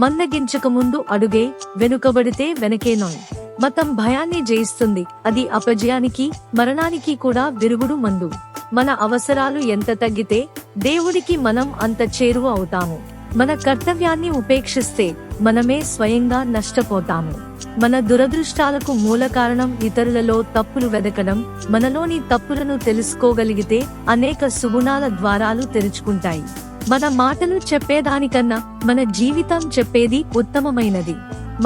మందగించకముందు అడుగే, వెనుకబడితే వెనకేనోయ్. మతం భయాన్ని జయిస్తుంది, అది అపజయానికి, మరణానికి కూడా విరుగుడు మందు. మన అవసరాలు ఎంత తగ్గితే దేవుడికి మనం అంత చేరువ అవుతాము. మన కర్తవ్యాన్ని ఉపేక్షిస్తే మనమే స్వయంగా నష్టపోతాము. మన దురదృష్టాలకు మూల కారణం ఇతరులలో తప్పులు వెదకడం. మనలోని తప్పులను తెలుసుకోగలిగితే అనేక సుగుణాల ద్వారాలు తెరుచుకుంటాయి. మన మాటలు చెప్పేదానికన్నా మన జీవితం చెప్పేది ఉత్తమమైనది.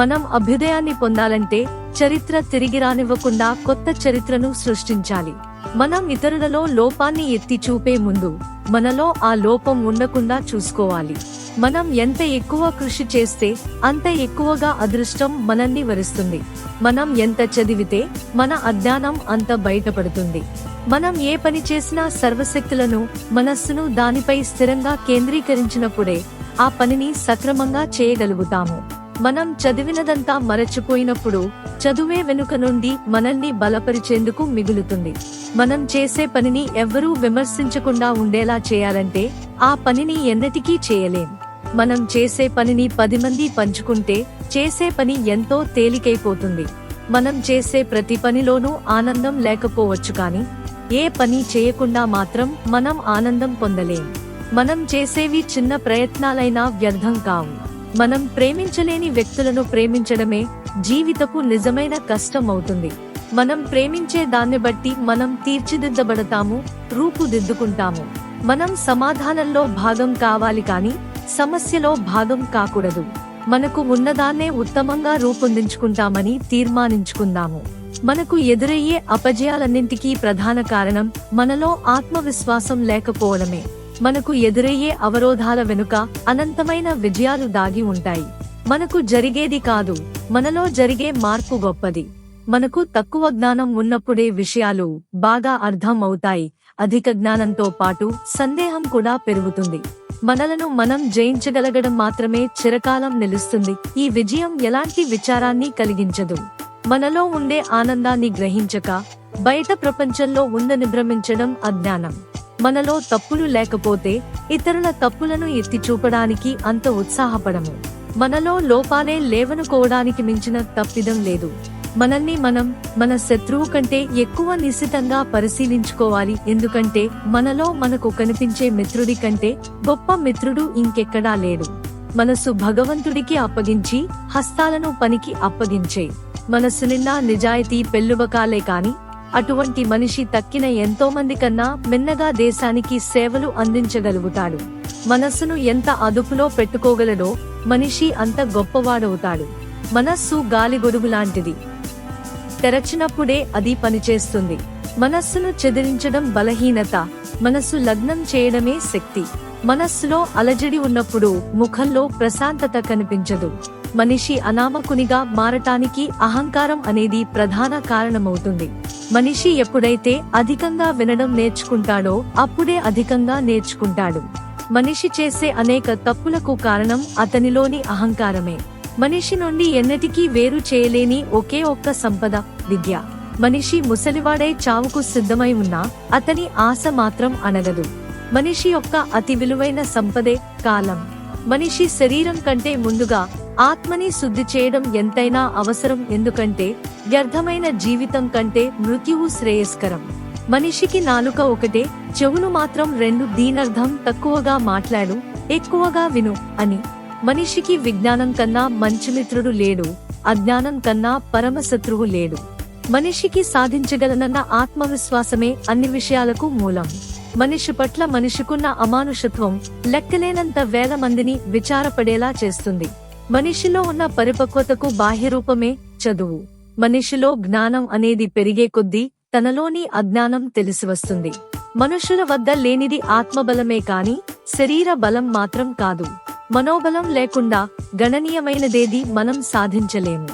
మనం అభ్యుదయాన్ని పొందాలంటే చరిత్ర తిరిగి రానివ్వకుండా కొత్త చరిత్రను సృష్టించాలి. మనం ఇతరులలో లోపాన్ని ఎత్తి చూపే ముందు మనలో ఆ లోపం ఉండకుండా చూసుకోవాలి. మనం ఎంత ఎక్కువ కృషి చేస్తే అంత ఎక్కువగా అదృష్టం మనల్ని వరిస్తుంది. మనం ఎంత చదివితే మన అజ్ఞానం అంత బయటపడుతుంది. మనం ఏ పని చేసినా సర్వశక్తులను, మనస్సును దానిపై స్థిరంగా కేంద్రీకరించినప్పుడే ఆ పనిని సక్రమంగా చేయగలుగుతాము. మనం చదివినదంతా మరచిపోయినప్పుడు చదువే వెనుక నుండి మనల్ని బలపరిచేందుకు మిగులుతుంది. మనం చేసే పనిని ఎవ్వరూ విమర్శించకుండా ఉండేలా చేయాలంటే ఆ పనిని ఎన్నటికీ చేయలేం. మనం చేసే పనిని 10 మంది పంచుకుంటే చేసే పని ఎంతో తేలికైపోతుంది. మనం చేసే ప్రతి పనిలోనూ ఆనందం లేకపోవచ్చు, కానీ ఏ పని చేయకుండా మాత్రం మనం ఆనందం పొందలేం. మనం చేసేవి చిన్న ప్రయత్నాలైనా వ్యర్థం కావు. మనం ప్రేమించలేని వ్యక్తులను ప్రేమించడమే జీవితపు నిజమైన కష్టం అవుతుంది. మనం ప్రేమించే దాన్ని బట్టి మనం తీర్చిదిద్దబడతాము, రూపుదిద్దుకుంటాము. మనం సమాధానంలో భాగం కావాలి, కానీ సమస్యలో భాగం కాకూడదు. మనకు ఉన్నదాన్నే ఉత్తమంగా రూపొందించుకుంటామని తీర్మానించుకుందాము. మనకు ఎదురయ్యే అపజయాలన్నింటికీ ప్రధాన కారణం మనలో ఆత్మవిశ్వాసం లేకపోవడమే. మనకు ఎదురయ్యే అవరోధాల వెనుక అనంతమైన విజయాలు దాగి ఉంటాయి. మనకు జరిగేది కాదు, మనలో జరిగే మార్పు గొప్పది. మనకు తక్కువ జ్ఞానం ఉన్నప్పుడే విషయాలు బాగా అర్థం అవుతాయి. అధిక జ్ఞానంతో పాటు సందేహం కూడా పెరుగుతుంది. మనలను మనం జయించగలగడం మాత్రమే చిరకాలం నిలుస్తుంది. ఈ విజయం ఎలాంటి విచారాన్ని కలిగించదు. మనలో ఉండే ఆనందాన్ని గ్రహించక బయట ప్రపంచంలో ఉందని భ్రమించడం అజ్ఞానం. మనలో తప్పులు లేకపోతే ఇతరుల తప్పులను ఎత్తి చూపడానికి అంత ఉత్సాహపడము. మనలో లోపాలే లేవనుకోవడానికి మించిన తప్పిదం లేదు. మనల్ని మనం మన శత్రువు కంటే ఎక్కువ నిశితంగా పరిశీలించుకోవాలి. ఎందుకంటే మనలో మనకు కనిపించే మిత్రుడి కంటే గొప్ప మిత్రుడు ఇంకెక్కడా లేడు. మనసు భగవంతుడికి అప్పగించి హస్తాలను పనికి అప్పగించే. మనసు నిండా నిజాయితీ పెళ్ళుబకాలే కాని అటువంటి మనిషి తక్కిన ఎంతో మంది కన్నా మిన్నగా దేశానికి సేవలు అందించగలుగుతాడు. మనస్సును ఎంత అదుపులో పెట్టుకోగలడో మనిషి అంత గొప్పవాడవుతాడు. మనస్సు గాలిగొడుగు లాంటిది. తెరచినప్పుడే అది పనిచేస్తుంది. మనస్సును చెదిరించడం బలహీనత, మనస్సు లగ్నం చేయడమే శక్తి. మనస్సులో అలజడి ఉన్నప్పుడు ముఖంలో ప్రశాంతత కనిపించదు. మనిషి అనామకునిగా మారటానికి అహంకారం అనేది ప్రధాన కారణమవుతుంది. మనిషి ఎప్పుడైతే అధికంగా వినడం నేర్చుకుంటాడో అప్పుడే అధికంగా నేర్చుకుంటాడు. మనిషి చేసే అనేక తప్పులకు కారణం అతనిలోని అహంకారమే. మనిషి నుండి ఎన్నటికీ వేరు చేయలేని ఒకే ఒక్క సంపద విద్య. మనిషి ముసలివాడై చావుకు సిద్ధమై ఉన్నా అతని ఆశ మాత్రం అణగదు. మనిషి యొక్క అతి విలువైన సంపదే కాలం. మనిషి శరీరం కంటే ముందుగా ఆత్మని శుద్ధి చేయడం ఎంతైనా అవసరం. ఎందుకంటే వ్యర్థమైన జీవితం కంటే మృత్యువు శ్రేయస్కరం. మనిషికి నాలుక ఒకటే, చెవులు మాత్రం 2. దీనర్థం తక్కువగా మాట్లాడు, ఎక్కువగా విను అని. మనిషికి విజ్ఞానం కన్నా మంచి మిత్రుడు లేడు, అజ్ఞానం కన్నా పరమశత్రువు లేడు. మనిషికి సాధించగలనన్న ఆత్మవిశ్వాసమే అన్ని విషయాలకు మూలం. మనిషి పట్ల మనిషికున్న అమానుషత్వం లెక్కలేనంత వేల మందిని విచారపడేలా చేస్తుంది. మనిషిలో ఉన్న పరిపక్వతకు బాహ్యరూపమే చదువు. మనిషిలో జ్ఞానం అనేది పెరిగే కొద్దీ తనలోని అజ్ఞానం తెలిసివస్తుంది. మనుషుల వద్ద లేనిది ఆత్మబలమే కాని శరీర బలం మాత్రం కాదు. మనోబలం లేకుండా గణనీయమైనదేది మనం సాధించలేము.